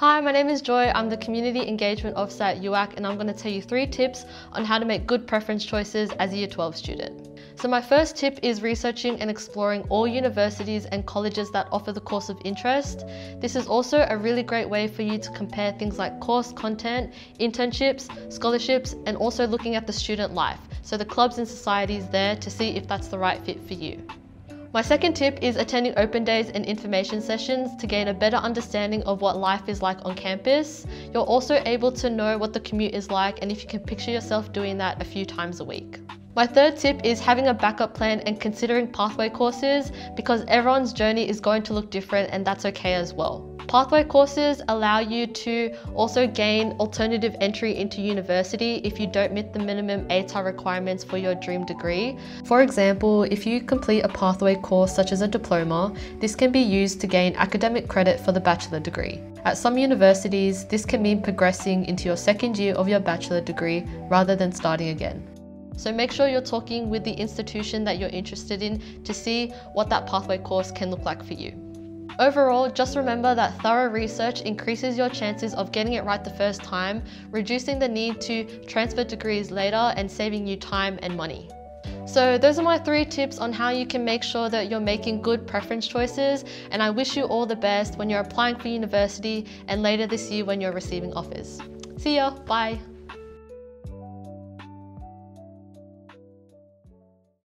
Hi, my name is Joy. I'm the Community Engagement Officer at UAC, and I'm going to tell you 3 tips on how to make good preference choices as a Year 12 student. So my first tip is researching and exploring all universities and colleges that offer the course of interest. This is also a really great way for you to compare things like course content, internships, scholarships, and also looking at the student life, so the clubs and societies there, to see if that's the right fit for you. My second tip is attending open days and information sessions to gain a better understanding of what life is like on campus. You're also able to know what the commute is like and if you can picture yourself doing that a few times a week. My third tip is having a backup plan and considering pathway courses, because everyone's journey is going to look different and that's okay as well. Pathway courses allow you to also gain alternative entry into university if you don't meet the minimum ATAR requirements for your dream degree. For example, if you complete a pathway course such as a diploma, this can be used to gain academic credit for the bachelor degree. At some universities, this can mean progressing into your second year of your bachelor degree rather than starting again. So make sure you're talking with the institution that you're interested in to see what that pathway course can look like for you. Overall, just remember that thorough research increases your chances of getting it right the first time, reducing the need to transfer degrees later and saving you time and money. So those are my 3 tips on how you can make sure that you're making good preference choices, and I wish you all the best when you're applying for university and later this year when you're receiving offers. See ya, bye.